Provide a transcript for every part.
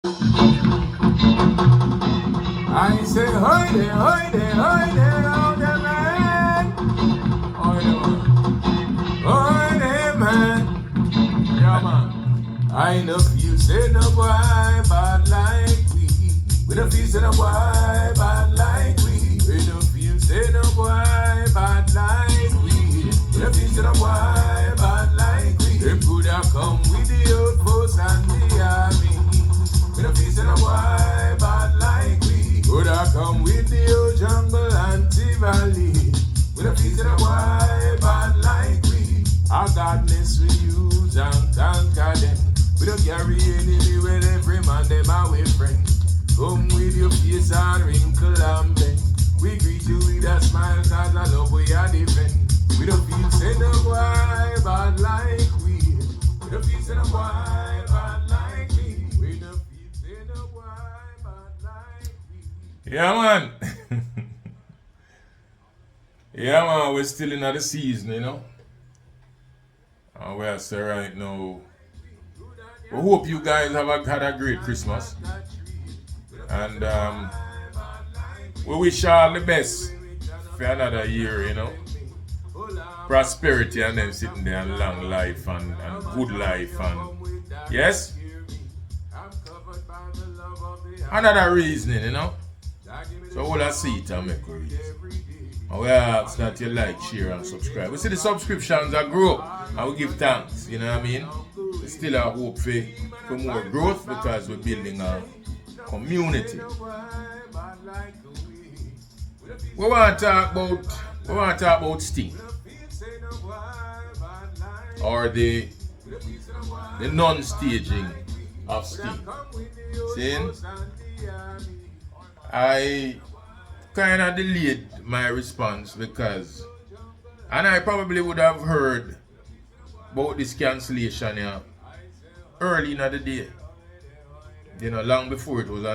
I say, hoy there, oh there, man. Hoy there, man. Yeah, man. I know you say no boy bad like we. We don't feel say no boy bad like we. We don't feel say no boy bad like we. We don't feel say no boy bad like we. Them coulda come with the old force and the army. We don't feel say no boy bad like we. Coulda come with the old jungle and T-Valley. We don't feel say no boy bad like we. Our godness we use and conquer them. We don't carry enemy with every man them our friend. Come with your face and wrinkle and bend. We greet you with a smile cause I love we are defend. We don't feel say no boy bad like we. We don't feel say no boy bad like we. We don't feel say no boy bad like we. Yeah, man. Yeah, man, we're still in the season, you know. And we are say right now, we hope you guys have had a great Christmas. And we wish all the best for another year, you know. Prosperity and them sitting there and long life and good life and yes. Another reasoning, you know. So we'll see it and make a reason. And we ask that you like, share and subscribe. We see the subscriptions are grow and we give thanks, you know what I mean? We still have hope for more growth because we're building a community. We want to talk about Sting. Or the non-staging of Sting. See? I kind of delayed my response because, and I probably would have heard about this cancellation here early in the day. You know, long before it was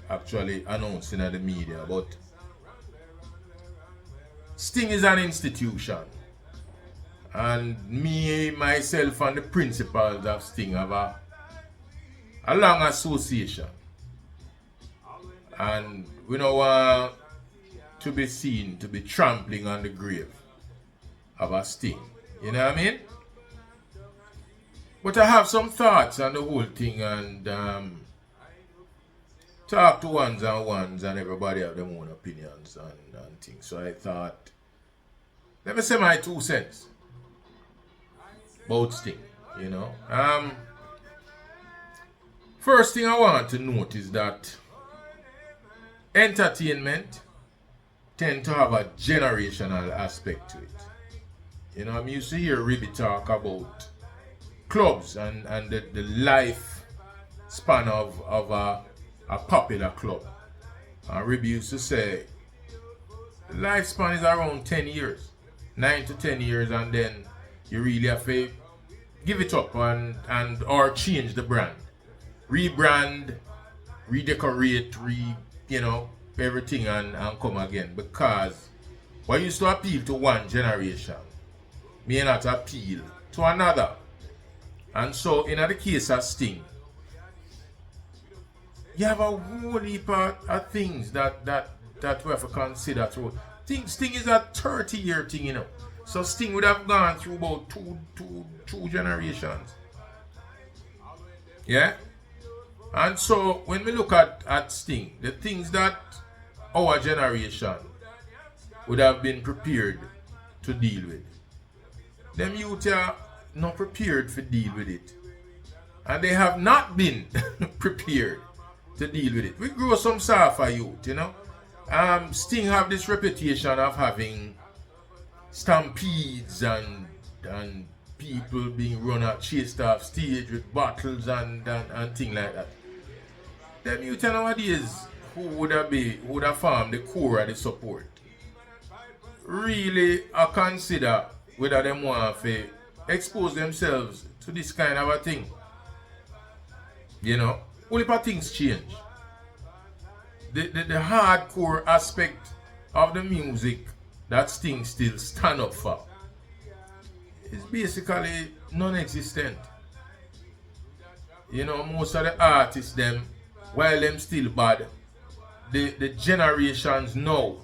actually announced in the media. But Sting is an institution. And me, myself, and the principals of Sting have a long association. And we don't want to be seen to be trampling on the grave of a Sting. You know what I mean? But I have some thoughts on the whole thing and talk to ones and everybody have their own opinions and things. So I thought, let me say my 2 cents about Sting, you know. First thing I want to note is that entertainment tend to have a generational aspect to it. You know, I'm used to hear Ribby talk about clubs and the life span of a popular club. And Ribby used to say the lifespan is around 10 years, 9 to 10 years, and then you really have to give it up and or change the brand. Rebrand, redecorate, you know, everything and come again. Because what used to appeal to one generation may not appeal to another. And so in the case of Sting, you have a whole heap of things that we have to consider through. Sting is a 30-year thing, you know. So Sting would have gone through about two generations. Yeah? And so when we look at Sting, the things that our generation would have been prepared to deal with, them youth are not prepared to deal with it. And they have not been prepared to deal with it. We grow some suffer youth, you know. Sting have this reputation of having stampedes and people being chased off stage with bottles and things like that. Them youth nowadays who would have formed the core of the support really consider whether they want to expose themselves to this kind of a thing. You know, only if things change. The hardcore aspect of the music that Sting still stand up for is basically non-existent. You know, most of the artists them while them still bad, the generations now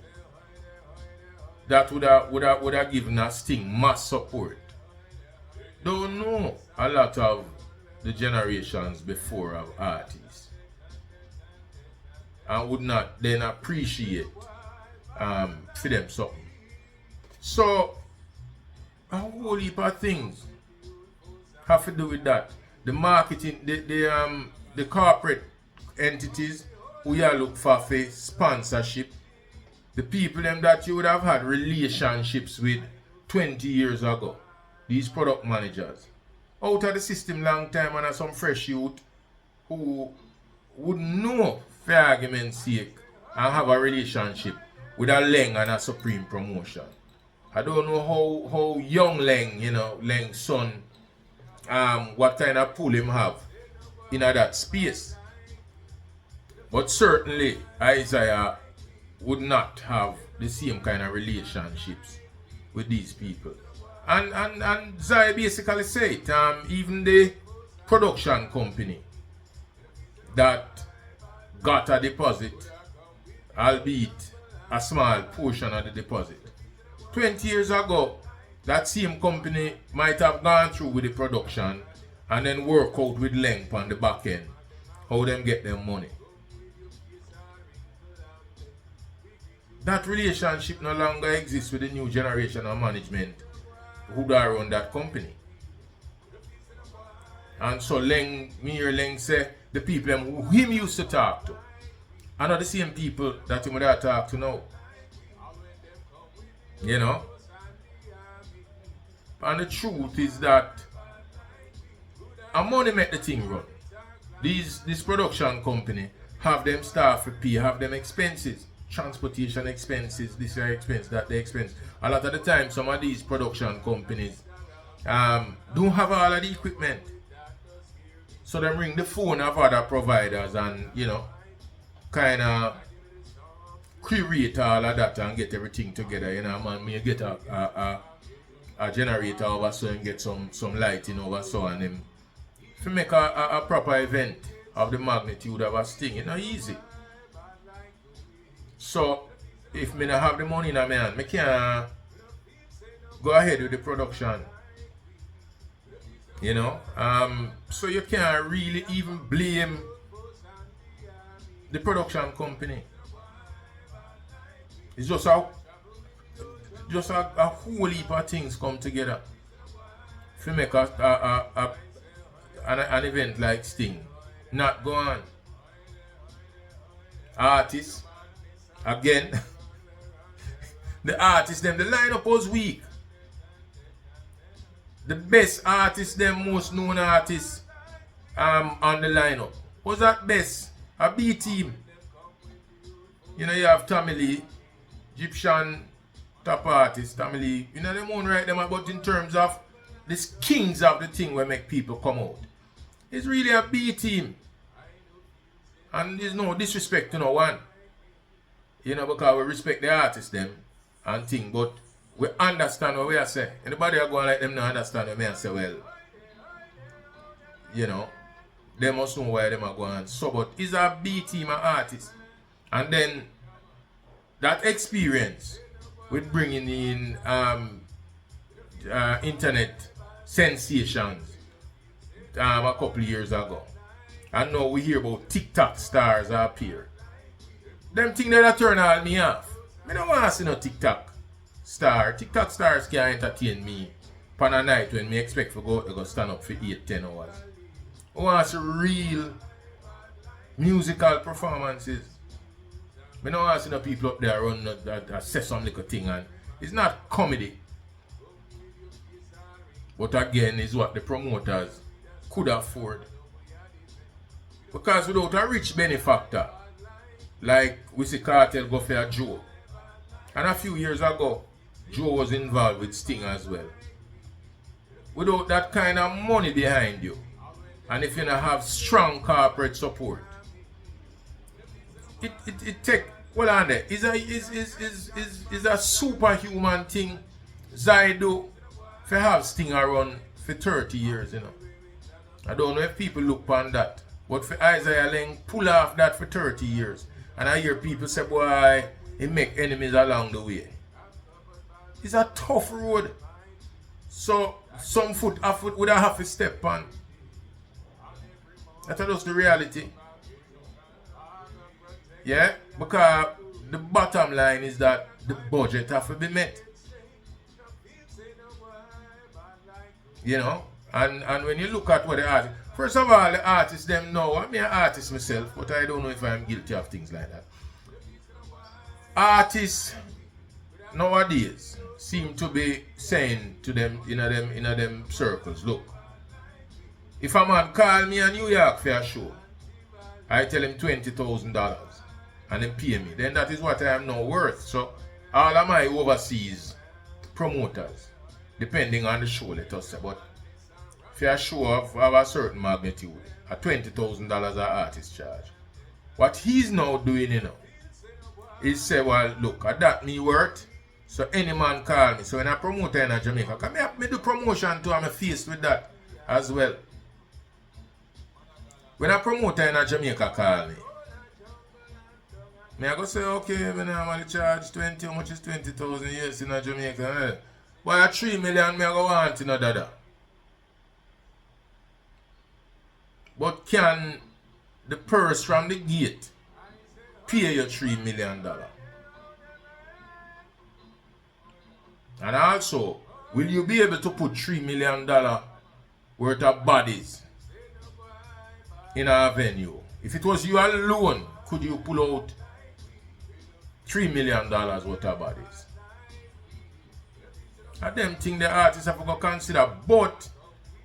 that would have given a Sting mass support don't know a lot of the generations before of artists and would not then appreciate for them something. So a whole heap of things have to do with that. The marketing, the corporate entities who you look for sponsorship, the people them that you would have had relationships with 20 years ago, these product managers, out of the system long time, and some fresh youth who would know, for argument's sake, and have a relationship with a Leng and a Supreme Promotion. I don't know how young Leng, Leng's son, what kind of pull him have in that space. But certainly Isaiah would not have the same kind of relationships with these people. And Zai basically said, even the production company that got a deposit, albeit a small portion of the deposit, 20 years ago, that same company might have gone through with the production and then work out with Length on the back end, how them get them money. That relationship no longer exists with the new generation of management who are run that company. And so Leng say the people who him used to talk to are not the same people that he would have talk to now. And the truth is that money make the thing run. This production company have them staff to pay, have them expenses, transportation expenses, this expense, that expense. A lot of the time, some of these production companies don't have all of the equipment. So they ring the phone of other providers and, kind of curate all of that and get everything together. Man, me get a generator over so and get some lighting over so and them. If you make a proper event of the magnitude of a Sting, it's not easy. So, if me not have the money in my hand, I can't go ahead with the production. So you can't really even blame the production company. It's just a whole heap of things come together to make an event like Sting not go on. Artists, again, the artists them, the lineup was weak. The best artists, them most known artists on the lineup was that best a B team. You have Tommy Lee, Egyptian top artist, Tommy Lee. Them won't write them about in terms of the kings of the thing where make people come out. It's really a B team. And there's no disrespect to no one. Because we respect the artists them and thing, but we understand what we are saying. Anybody are going like them not understand what I say, well, they must know where them are going. So, but it's a B team of artists. And then that experience with bringing in internet sensations a couple of years ago. And now we hear about TikTok stars appear. Them things that turn all me off. I don't want to see no TikTok star. TikTok stars can't entertain me on a night when me expect to go stand up for 8-10 hours. I want to see real musical performances. I don't want to see no people up there run that say some little thing, and it's not comedy. But again, is what the promoters could afford. Because without a rich benefactor, like we see Cartel go for Joe. And a few years ago, Joe was involved with Sting as well. Without that kind of money behind you, and if you don't have strong corporate support, it take well on there. Is a superhuman thing Zaido to have Sting around for 30 years, I don't know if people look upon that But for Isaiah Lang, pull off that for 30 years. And I hear people say, boy, he make enemies along the way. It's a tough road. So some foot would have to step on. That's just the reality. Yeah? Because the bottom line is that the budget have to be met. You know? And when you look at what the artists, first of all, the artists them know, I'm an artist myself, but I don't know if I'm guilty of things like that. Artists nowadays seem to be saying to them in them circles, look, if a man call me in New York for a show, I tell him $20,000 and then pay me, then that is what I am now worth. So all of my overseas promoters, depending on the show, let us say, but for a show of a certain magnitude, a $20,000 an artist charge. What he's now doing, you know, is say, well, look, at that me worth, so any man call me. So when I promote in Jamaica, come here, me do promotion too, I'm faced with that as well. When a promoter in Jamaica call me, I go say, okay, I normally charge 20, how much is 20,000 years in Jamaica? But at 3 million, I go want in dada. But can the purse from the gate pay you $3 million? And also, will you be able to put $3 million worth of bodies in a venue? If it was you alone, could you pull out $3 million worth of bodies? And them thing the artists have to consider, but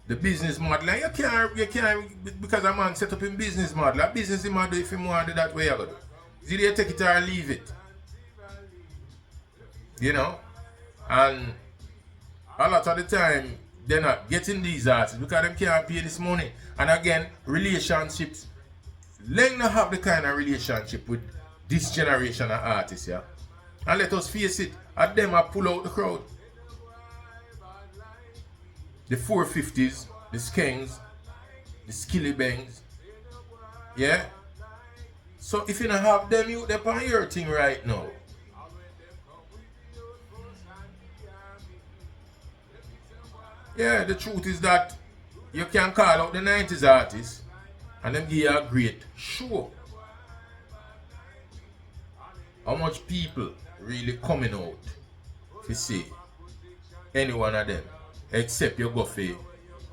the business model, and you can't, because a man set up in business model, a business model, if you want to do that way, you go do. Is either you take it or leave it. You know? And a lot of the time, they're not getting these artists because they can't pay this money. And again, relationships, let not have the kind of relationship with this generation of artists, yeah? And let us face it, at them I pull out the crowd. The 450s, the Skanks, the Skillybangs, yeah? So if you don't have them, you they're on your thing right now. Yeah, the truth is that you can call out the 90s artists and them give you a great show. How much people really coming out to see any one of them, except you go for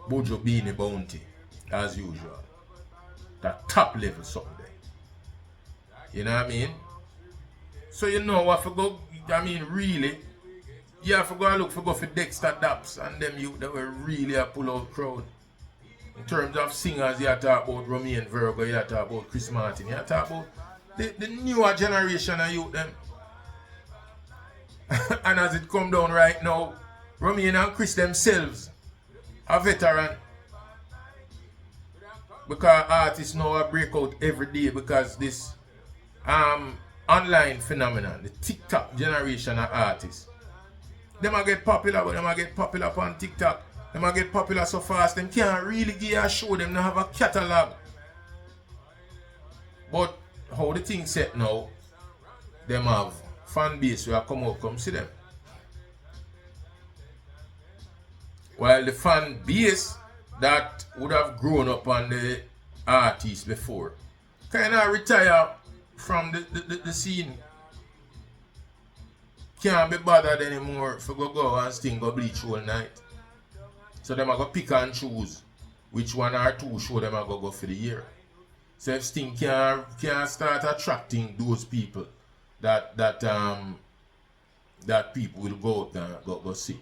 Buju Beanie Bounty, as usual. That top level something there. You know what I mean? So you know what for go, I mean really, you have to go and look for Dexter Daps and them you that were really a pull out crowd. In terms of singers, you talk about Romain Virgo, you talk about Chris Martin, you talk about the newer generation of youth them. And as it come down right now, Romain and Chris themselves are veteran. Because artists now break out every day because this online phenomenon, the TikTok generation of artists. They might get popular, but they might get popular on TikTok. They might get popular so fast, they can't really give a show, them don't have a catalog. But how the thing set now, them have fan base who come out, come see them. While the fan base that would have grown up on the artists before kind of retire from the scene. Can't be bothered anymore for go and Sting go bleach all night. So them are go pick and choose which one or two show them are go for the year. So if Sting can start attracting those people that people will go out and go see.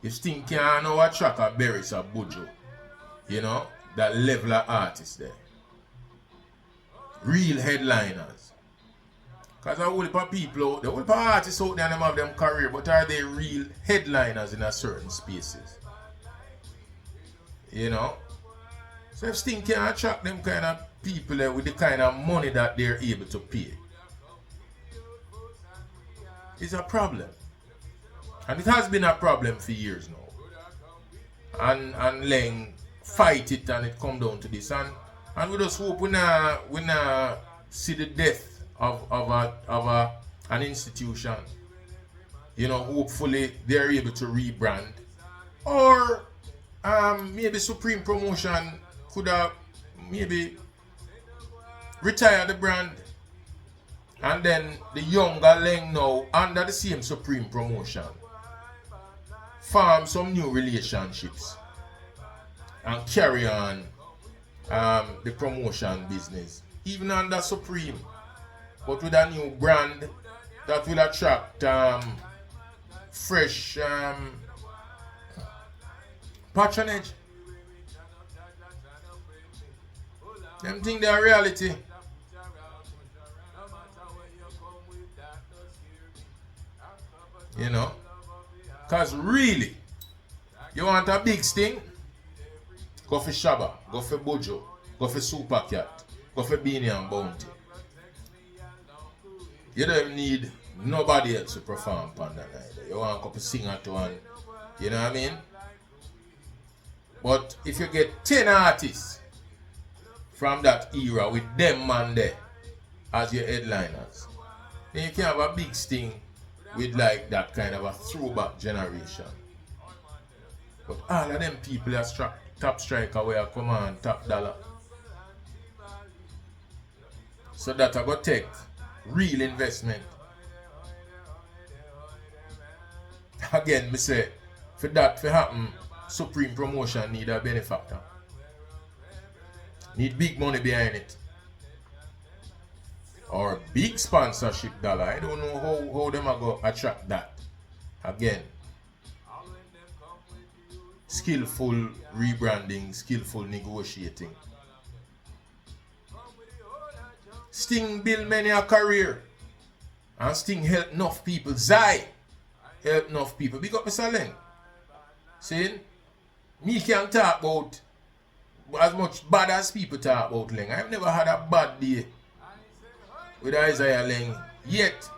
If Sting can now attract a Beres or Buju, you know, that level of artists there. Real headliners. Because a whole heap of people, the whole heap of artists out there, them have them career, but are they real headliners in a certain spaces? You know? So if Sting can attract them kind of people with the kind of money that they're able to pay, it's a problem. And it has been a problem for years now. And Leng fight it and it come down to this. And And we just hope we not see the death of an institution. You know, hopefully they're able to rebrand. Or maybe Supreme Promotion could have maybe retire the brand. And then the younger Leng now, under the same Supreme Promotion, form some new relationships and carry on the promotion business, even under Supreme, but with a new brand that will attract fresh patronage. Them think they're reality. You know? Because really, you want a big sting? Go for Shabba, go for Bojo, go for Super Cat, go for Beanie and Bounty. You don't need nobody else to perform on that night. You want a couple singer to one, you know what I mean? But if you get 10 artists from that era with them man there as your headliners, then you can have a big sting with like that kind of a throwback generation. But all of them people are top striker where I come on top dollar. So that I go take real investment. Again, me say, for that to happen, Supreme Promotion need a benefactor. Need big money behind it. Or big sponsorship dollar. I don't know how them are going to attract that. Again, skillful rebranding, skillful negotiating. Sting build many a career. And Sting help enough people. Zai help enough people. Big up Mr. Leng. See? Me can talk about as much bad as people talk about Leng. I've never had a bad day with Isaiah Leng yet.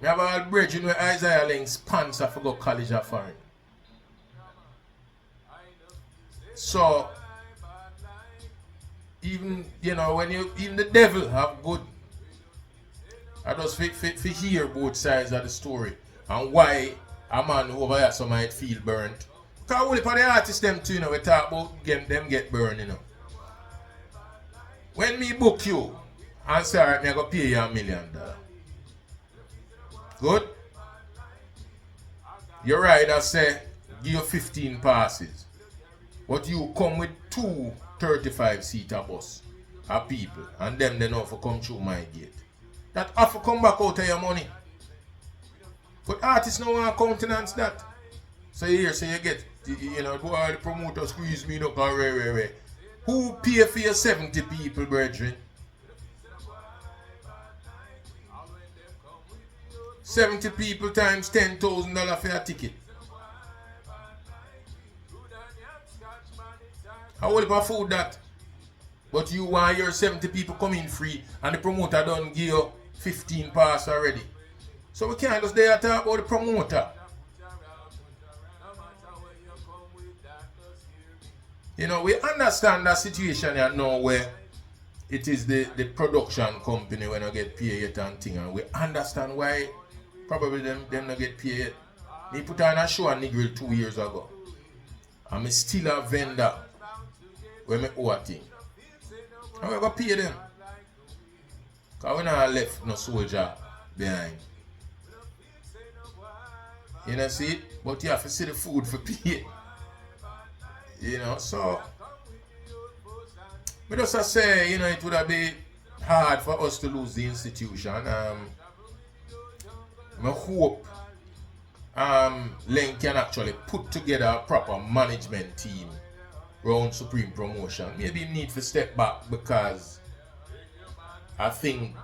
I have a bridging where Isaiah Leng sponsor for go college or foreign. So even even the devil have good. I just hear both sides of the story and why a man over here so might feel burnt. Because only for the artists them too, we talk about them get burned, When me book you and say, alright, I go pay you $1 million. Good? Your rider say, give you 15 passes. But you come with 2 35-seater bus of people. And them they know for come through my gate. That have to come back out of your money. But artists no want to countenance that. So here, so you get, boy, the promoter squeeze me up and Who pay for your 70 people, brethren? 70 people times $10,000 for a ticket. How will you afford that? But you want your 70 people coming free and the promoter don't give you 15 pass already. So we can't just there talk about the promoter. We understand that situation here now where it is the production company when I get paid and thing, and we understand why probably them not get paid. Me put on a show on Negril 2 years ago. I'm still a vendor when I owe a thing. I'm going to pay them. Because when I left no soldier behind. See it? But you have to see the food for pay. So we just say, it would have been hard for us to lose the institution. I hope Leng can actually put together a proper management team around Supreme Promotion. Maybe need to step back because I think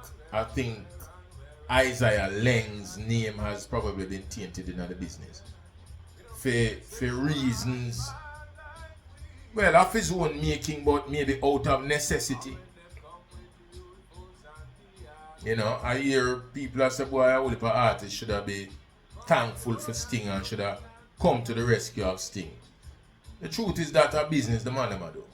Isaiah Leng's name has probably been tainted in the business. For reasons, well, of his own making, but maybe out of necessity. I hear people that say, boy, all the artists should have been thankful for Sting and should have come to the rescue of Sting. The truth is that a business the man them do.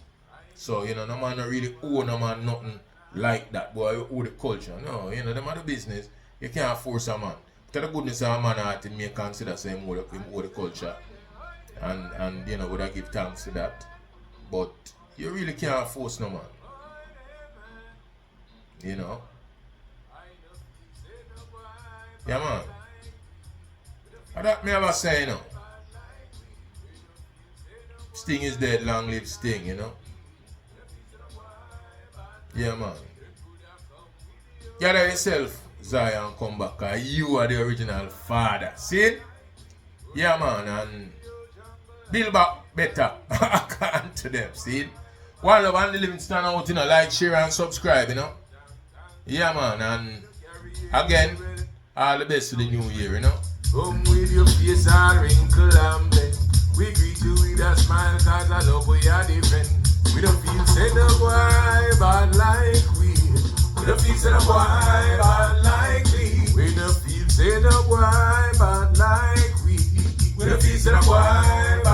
So, you know, no man not really owe no man nothing like that, boy, you owe the culture. No, you know, them are the business. You can't force a man. To the goodness of a man heart, may consider saying him owe the culture. And you know, would I give thanks to that. But you really can't force no man. You know? Yeah, man. And that me ever say, you know. Sting is dead, long live Sting, you know. Yeah, man. Gather yourself, Zion, come back, cause you are the original father. See? Yeah, man, and build back better. According to them, see? One love and the living stand out, you know, like, share and subscribe, you know. Yeah, man, and again, all the best to the new year, you know. Come with your face all wrinkle and bend. We greet you with a smile, cause I love we are different. We don't feel say no boy bad like we. We don't feel say no boy bad like we. We don't feel say no boy bad like we. We don't feel say no boy bad